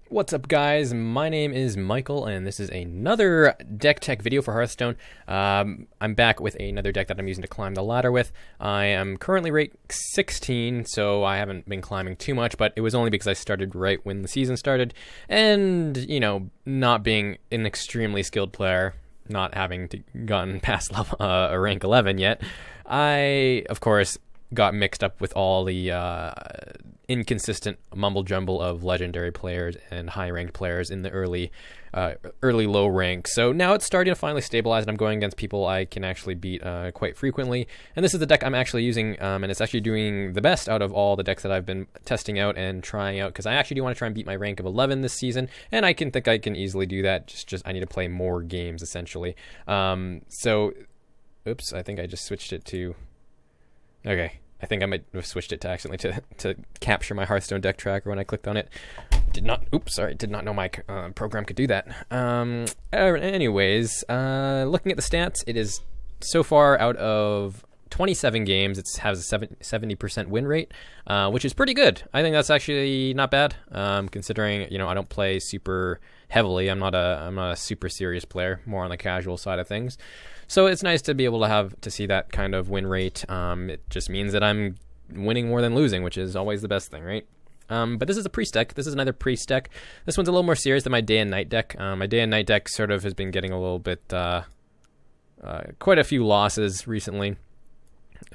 What's up, guys? My name is Michael, and this is another deck tech video for Hearthstone. I'm back with another deck that I'm using to climb the ladder with. I am currently rank 16, so I haven't been climbing too much, but it was only because I started right when the season started, and, not being an extremely skilled player, not having gotten past level, rank 11 yet, I, of course, got mixed up with all the inconsistent mumble jumble of legendary players and high ranked players in the early low rank. So now it's starting to finally stabilize, and I'm going against people I can actually beat quite frequently. And this is the deck I'm actually using, and it's actually doing the best out of all the decks that I've been testing out and trying out, because I actually do want to try and beat my rank of 11 this season, and I think I can easily do that. Just I need to play more games essentially. Oops, I think I just switched it to. Okay. I think I might have switched it to accidentally to capture my Hearthstone deck tracker when I clicked on it. Did not know my program could do that. Anyways, looking at the stats, it is so far out of 27 games, it has a 70% win rate, which is pretty good. I think that's actually not bad, considering I don't play super heavily. I'm not a super serious player, more on the casual side of things. So it's nice to be able to see that kind of win rate. It just means that I'm winning more than losing, which is always the best thing, right? But this is a priest deck. This is another priest deck. This one's a little more serious than my day and night deck. My day and night deck sort of has been getting a little bit, quite a few losses recently.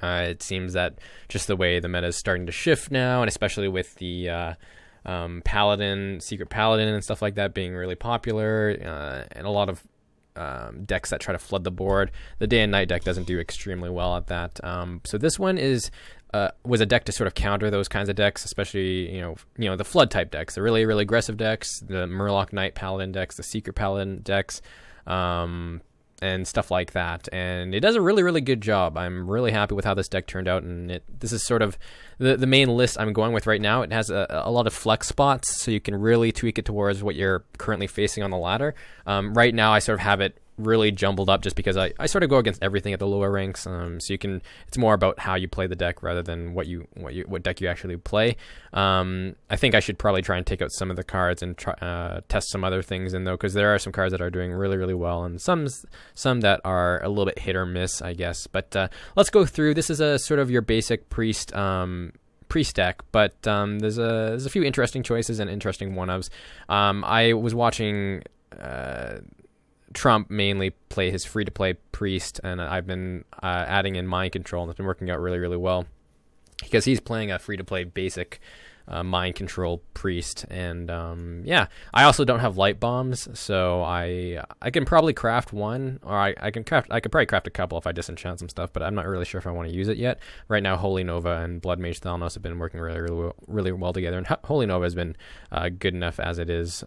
It seems that just the way the meta is starting to shift now, and especially with the paladin, secret paladin, and stuff like that being really popular, and a lot of decks that try to flood the board. The day and night deck doesn't do extremely well at that. So this one was a deck to sort of counter those kinds of decks, especially the flood type decks, the really really aggressive decks, the Murloc Knight Paladin decks, the Secret Paladin decks, and stuff like that. And it does a really really good job. I'm really happy with how this deck turned out, and this is sort of the main list I'm going with right now. It has a lot of flex spots, so you can really tweak it towards what you're currently facing on the ladder. Right now I sort of have it really jumbled up just because I sort of go against everything at the lower ranks, so it's more about how you play the deck rather than what deck you actually play. I think I should probably try and take out some of the cards and try test some other things in, though, because there are some cards that are doing really really well, and some that are a little bit hit or miss, I guess. But let's go through. This is a sort of your basic priest deck, but there's a few interesting choices and interesting one-ofs. I was watching Trump mainly play his free-to-play priest, and I've been adding in mind control, and it's been working out really really well because he's playing a free-to-play basic mind control priest. And I also don't have light bombs, so I can probably craft one, or I could probably craft a couple if I disenchant some stuff, but I'm not really sure if I want to use it yet. Right now Holy Nova and Blood Mage Thalnos have been working really really really well together, and Holy Nova has been good enough as it is,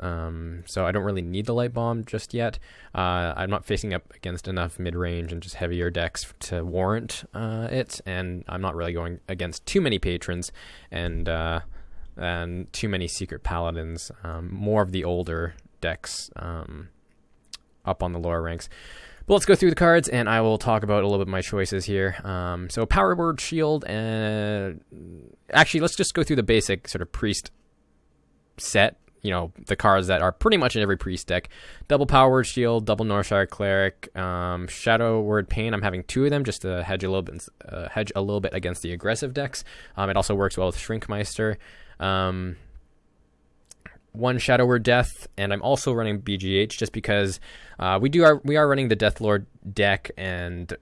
so I don't really need the light bomb just yet. I'm not facing up against enough mid-range and just heavier decks to warrant it, and I'm not really going against too many patrons and too many secret paladins. More of the older decks up on the lower ranks. But let's go through the cards, and I will talk about a little bit of my choices here. So Power Word Shield, and actually let's just go through the basic sort of priest set. The cards that are pretty much in every priest deck. Double Power Word Shield, double Northshire Cleric, Shadow Word Pain. I'm having two of them just to hedge a little bit against the aggressive decks. It also works well with Shrinkmeister. One Shadow Word Death, and I'm also running BGH just because we are running the Deathlord deck, and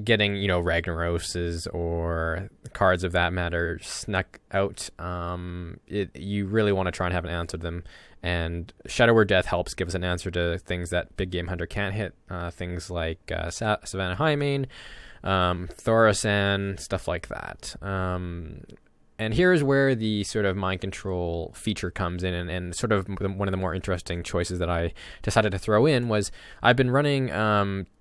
getting Ragnaroses or cards of that matter snuck out. You really want to try and have an answer to them, and Shadow Word Death helps give us an answer to things that Big Game Hunter can't hit. Things like Savannah Highmane, Thorasan, stuff like that. And here's where the sort of mind control feature comes in, and sort of one of the more interesting choices that I decided to throw in was I've been running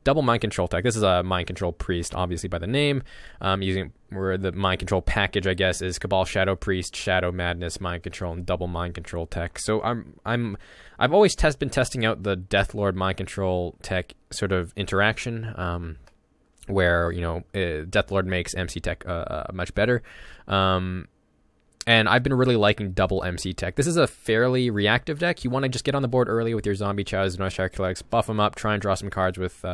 double mind control tech. This is a mind control priest, obviously by the name. Using where the mind control package, I guess, is Cabal Shadow Priest, Shadow Madness mind control, and double mind control tech. So I've always been testing out the Deathlord mind control tech sort of interaction. Where Deathlord makes MC Tech much better, And I've been really liking double MC tech. This is a fairly reactive deck. You want to just get on the board early with your Zombie Chows, Northshire Clerics, buff them up, try and draw some cards with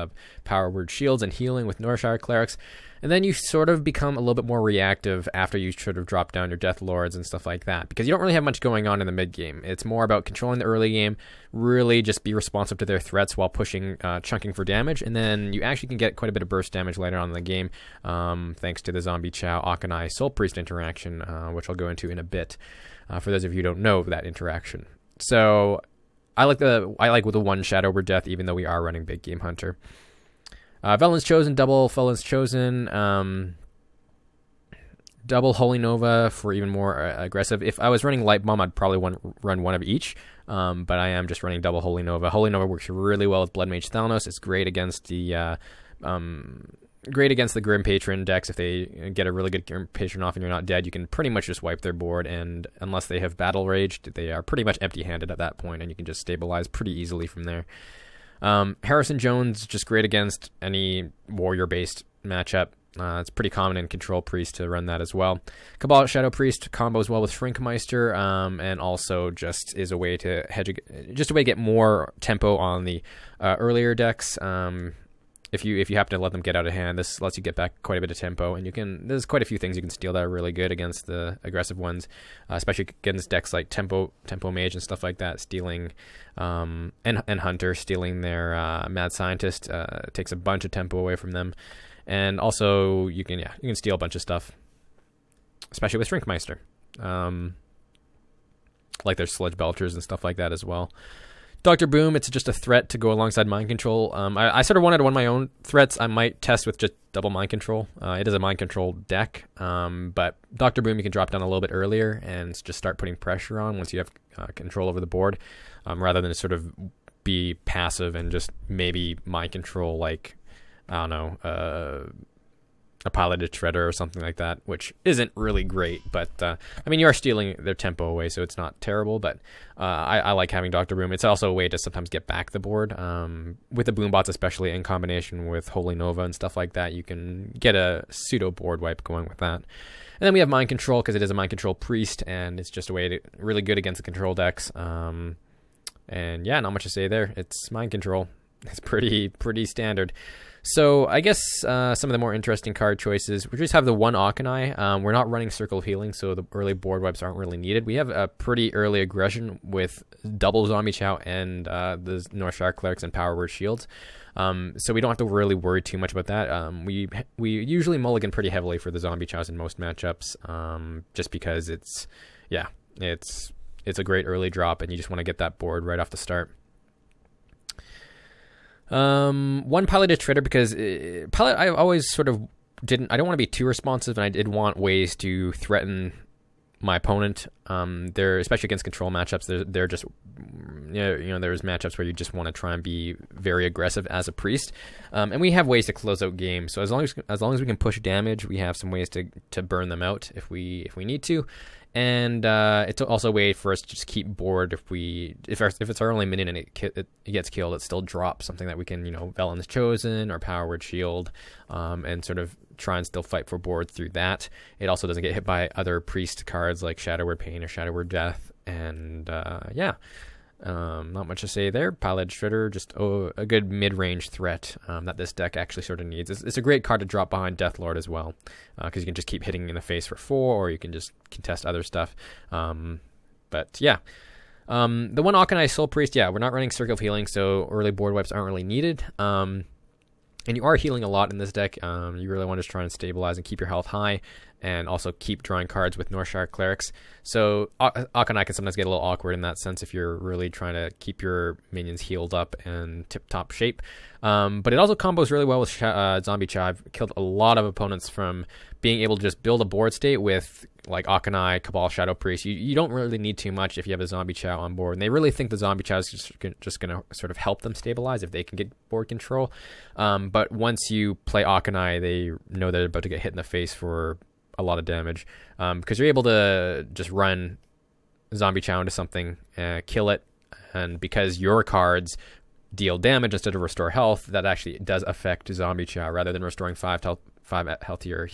Power Word Shields and healing with Northshire Clerics. And then you sort of become a little bit more reactive after you sort of drop down your Death Lords and stuff like that, because you don't really have much going on in the mid game. It's more about controlling the early game, really just be responsive to their threats while pushing, chunking for damage, and then you actually can get quite a bit of burst damage later on in the game, thanks to the Zombie Chow Akanai Soul Priest interaction, which I'll go into in a bit, for those of you who don't know that interaction. So I like with the one Shadow Word Death, even though we are running Big Game Hunter. Felon's Chosen, double Felon's Chosen, double Holy Nova for even more aggressive. If I was running Light Bomb, I'd probably run one of each, but I am just running double Holy Nova. Holy Nova works really well with Blood Mage Thalnos. It's great against the Grim Patron decks. If they get a really good Grim Patron off and you're not dead, you can pretty much just wipe their board, and unless they have Battle Raged, they are pretty much empty-handed at that point, and you can just stabilize pretty easily from there. Harrison Jones, just great against any warrior-based matchup. It's pretty common in Control Priest to run that as well. Cabal Shadow Priest combos well with Shrinkmeister, and also just is a way to hedge, just a way to get more tempo on the earlier decks. If you happen to let them get out of hand, this lets you get back quite a bit of tempo, and there's quite a few things you can steal that are really good against the aggressive ones, especially against decks like Tempo Mage and stuff like that. Stealing and Hunter, stealing their Mad Scientist takes a bunch of tempo away from them, and also you can steal a bunch of stuff, especially with Shrinkmeister, like their Sludge Belchers and stuff like that as well. Dr. Boom, it's just a threat to go alongside Mind Control. I sort of wanted one of my own threats. I might test with just double Mind Control. It is a Mind Control deck, but Dr. Boom you can drop down a little bit earlier and just start putting pressure on once you have control over the board, rather than sort of be passive and just maybe Mind Control like, I don't know, a Piloted Shredder or something like that, which isn't really great, but I mean, you are stealing their tempo away, so it's not terrible, but I like having Dr. Boom. It's also a way to sometimes get back the board. With the Boombots, especially in combination with Holy Nova and stuff like that, you can get a pseudo board wipe going with that. And then we have Mind Control, because it is a Mind Control Priest, and it's just a way to really good against the control decks. And yeah, not much to say there. It's Mind Control. It's pretty standard. So I guess some of the more interesting card choices, we just have the one Akanai. We're not running Circle of Healing, so the early board wipes aren't really needed. We have a pretty early aggression with double Zombie Chow and the Northshire Clerics and Power Word Shields. So we don't have to really worry too much about that. We usually mulligan pretty heavily for the Zombie Chows in most matchups, just because it's a great early drop, and you just want to get that board right off the start. One Piloted Shredder, because I always sort of I don't want to be too responsive, and I did want ways to threaten my opponent. They're, especially against control matchups, they're just, there's matchups where you just want to try and be very aggressive as a priest. And we have ways to close out games. So as long as we can push damage, we have some ways to burn them out if we need to. And it's also a way for us to just keep board if it's our only minion and it gets killed, it still drops something that we can, Velen's Chosen or Power Word Shield, and sort of try and still fight for board through that. It also doesn't get hit by other priest cards like Shadow Word Pain or Shadow Word Death. And not much to say there. Piloted Shredder, just a good mid-range threat that this deck actually sort of needs. It's a great card to drop behind Death Lord as well, because you can just keep hitting in the face for 4, or you can just contest other stuff. But yeah. The one Akanai Soul Priest, we're not running Circle of Healing, so early board wipes aren't really needed. And you are healing a lot in this deck. You really want to just try and stabilize and keep your health high, and also keep drawing cards with Northshire Clerics. So Akanai can sometimes get a little awkward in that sense if you're really trying to keep your minions healed up and tip-top shape. But it also combos really well with Zombie Chow. I've killed a lot of opponents from being able to just build a board state with like Akanai, Cabal, Shadow Priest. You don't really need too much if you have a Zombie Chow on board. And they really think the Zombie Chow is just going to sort of help them stabilize if they can get board control. But once you play Akanai, they know they're about to get hit in the face for a lot of damage, because you're able to just run Zombie Chow into something, kill it, and because your cards deal damage instead of restore health, that actually does affect Zombie Chow. Rather than restoring 5 healthier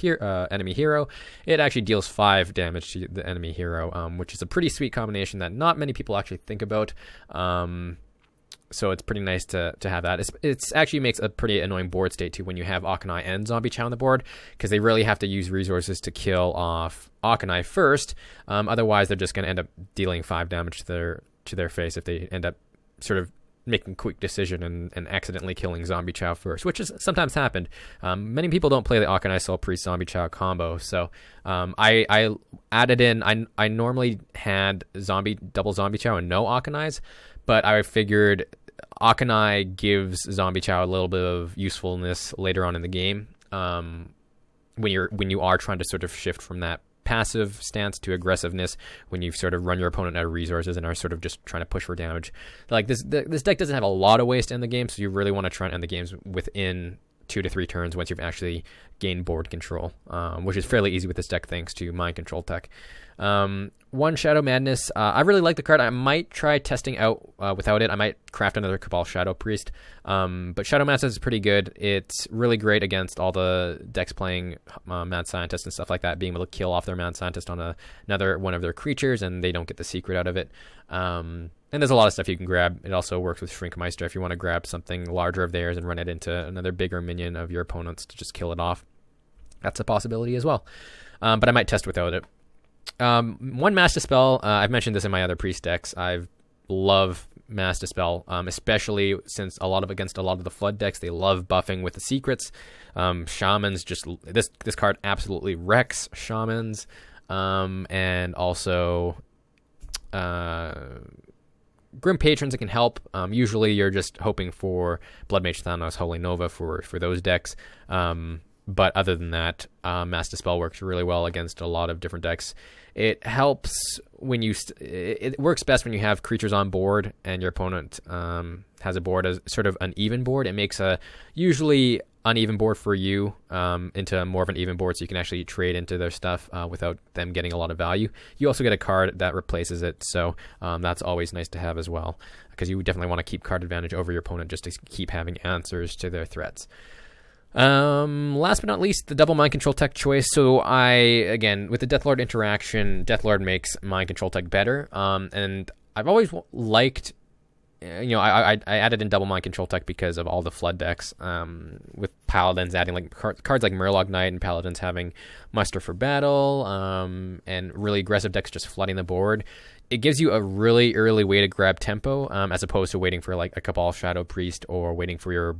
enemy hero, it actually deals 5 damage to the enemy hero, which is a pretty sweet combination that not many people actually think about. So it's pretty nice to have that. It's actually makes a pretty annoying board state too when you have Akanai and Zombie Chow on the board, because they really have to use resources to kill off Akanai first. Otherwise, they're just going to end up dealing 5 damage to their face if they end up sort of making a quick decision and accidentally killing Zombie Chow first, which has sometimes happened. Many people don't play the Akanai Soul Priest Zombie Chow combo, so I added in. I normally had double Zombie Chow and no Akanais, but I figured Akanai gives Zombie Chow a little bit of usefulness later on in the game, when you are trying to sort of shift from that passive stance to aggressiveness, when you've sort of run your opponent out of resources and are sort of just trying to push for damage. Like this deck doesn't have a lot of ways to end the game, so you really want to try and end the games within 2 to 3 turns once you've actually gained board control, which is fairly easy with this deck thanks to Mind Control tech. One Shadow Madness. I really like the card. I might try testing out without it. I might craft another Cabal Shadow Priest. But Shadow Madness is pretty good. It's really great against all the decks playing Mad Scientist and stuff like that, being able to kill off their Mad Scientist on another one of their creatures, and they don't get the secret out of it. And there's a lot of stuff you can grab. It also works with Shrinkmeister if you want to grab something larger of theirs and run it into another bigger minion of your opponent's to just kill it off. That's a possibility as well. But I might test without it. One Mass Dispel, I've mentioned this in my other priest decks. I love Mass Dispel, especially since against a lot of the flood decks, they love buffing with the secrets. Shamans, this card absolutely wrecks Shamans, and also Grim Patrons, it can help. Usually you're just hoping for Blood Mage Thanos, Holy Nova for those decks. But other than that, Mass Dispel works really well against a lot of different decks. It helps when it works best when you have creatures on board and your opponent has a board as sort of an even board. It makes a usually uneven board for you into more of an even board, so you can actually trade into their stuff without them getting a lot of value. You also get a card that replaces it, so that's always nice to have as well, because you definitely want to keep card advantage over your opponent just to keep having answers to their threats. Last but not least, the double Mind Control tech choice. So again, with the Deathlord interaction, Deathlord makes Mind Control tech better. And I've always liked, I added in double Mind Control tech because of all the flood decks, with Paladins adding like cards like Murloc Knight and Paladins having Muster for Battle, and really aggressive decks just flooding the board. It gives you a really early way to grab tempo, as opposed to waiting for like a Cabal Shadow Priest or waiting for your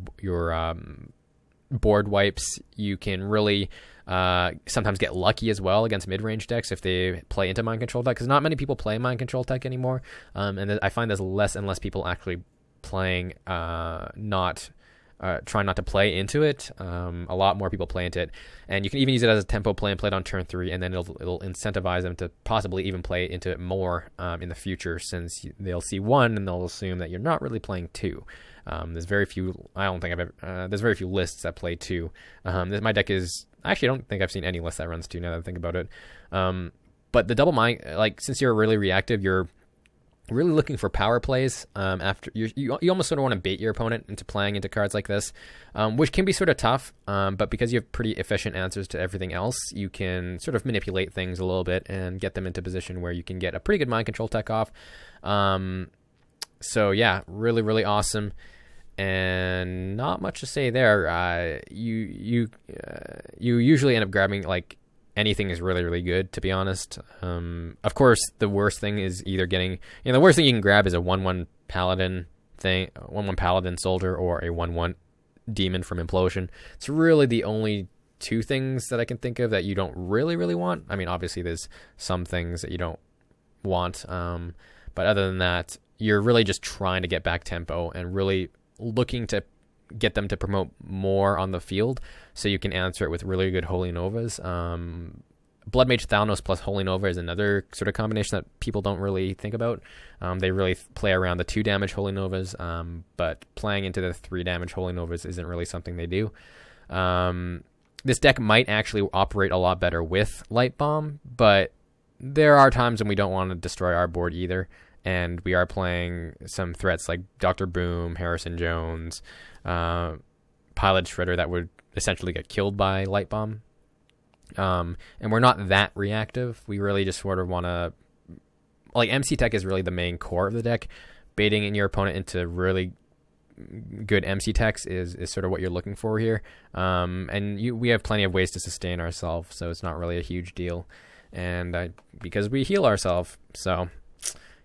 board wipes. You can really sometimes get lucky as well against mid-range decks if they play into Mind Control tech, because not many people play Mind Control tech anymore, and I find there's less and less people actually playing trying not to play into it. A lot more people play into it, and you can even use it as a tempo play and play it on turn 3, and then it'll incentivize them to possibly even play into it more in the future, since they'll see 1 and they'll assume that you're not really playing 2. There's very few. I don't think I've ever. There's very few lists that play 2. My deck is actually. I don't think I've seen any list that runs 2. Now that I think about it. But the double mind, like, since you're really reactive, you're really looking for power plays. After you almost sort of want to bait your opponent into playing into cards like this, which can be sort of tough. But because you have pretty efficient answers to everything else, you can sort of manipulate things a little bit and get them into position where you can get a pretty good Mind Control tech off. So yeah, really, really awesome. And not much to say there. You usually end up grabbing, like, anything is really, really good, to be honest. Of course, the worst thing is either getting, the worst thing you can grab is a 1/1 paladin thing, 1/1 paladin soldier, or a 1/1 demon from Implosion. It's really the only 2 things that I can think of that you don't really, really want. I mean, obviously there's some things that you don't want, but other than that, you're really just trying to get back tempo and really looking to get them to promote more on the field so you can answer it with really good Holy Novas. Blood Mage Thanos plus Holy Nova is another sort of combination that people don't really think about. They really play around the 2 damage Holy Novas, but playing into the 3 damage Holy Novas isn't really something they do. This deck might actually operate a lot better with Light Bomb, but there are times when we don't want to destroy our board either. And we are playing some threats like Dr. Boom, Harrison Jones, Pilot Shredder that would essentially get killed by Light Bomb. And we're not that reactive. We really just sort of want to, like, MC Tech is really the main core of the deck. Baiting in your opponent into really good MC Techs is sort of what you're looking for here. And we have plenty of ways to sustain ourselves, so it's not really a huge deal. And because we heal ourselves, so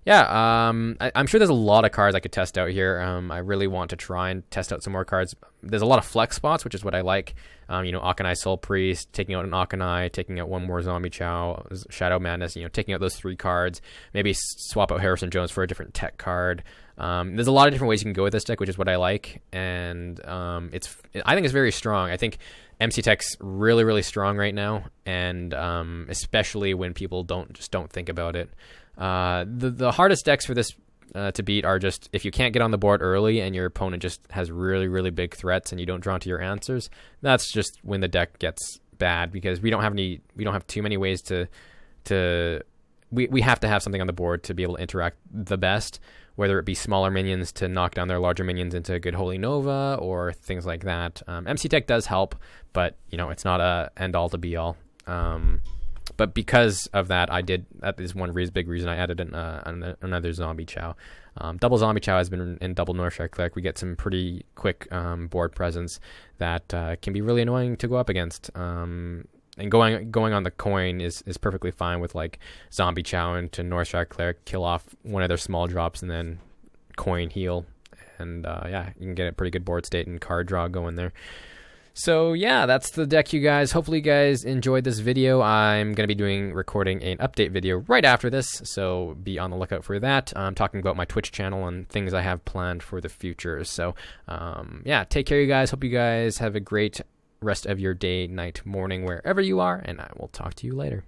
yeah, I'm sure there's a lot of cards I could test out here. I really want to try and test out some more cards. There's a lot of flex spots, which is what I like. Akanai Soul Priest, taking out an Akanai, taking out one more Zombie Chow, Shadow Madness, taking out those 3 cards. Maybe swap out Harrison Jones for a different tech card. There's a lot of different ways you can go with this deck, which is what I like. And I think it's very strong. I think MC Tech's really, really strong right now. And especially when people don't think about it. The hardest decks for this to beat are just if you can't get on the board early and your opponent just has really, really big threats and you don't draw into your answers. That's just when the deck gets bad, because we don't have too many ways we have to have something on the board to be able to interact the best, whether it be smaller minions to knock down their larger minions into a good Holy Nova or things like that. MC Tech does help, but it's not a end all to be all. But because of that, that is one big reason I added another Zombie Chow. Double Zombie Chow has been in double Northshire Cleric. We get some pretty quick board presence that can be really annoying to go up against. And going on the coin is perfectly fine with like Zombie Chow into Northshire Cleric, kill off one of their small drops, and then coin heal. And you can get a pretty good board state and card draw going there. So yeah, that's the deck, you guys. Hopefully you guys enjoyed this video. I'm going to be recording an update video right after this, so be on the lookout for that. I'm talking about my Twitch channel and things I have planned for the future. So take care, you guys. Hope you guys have a great rest of your day, night, morning, wherever you are, and I will talk to you later.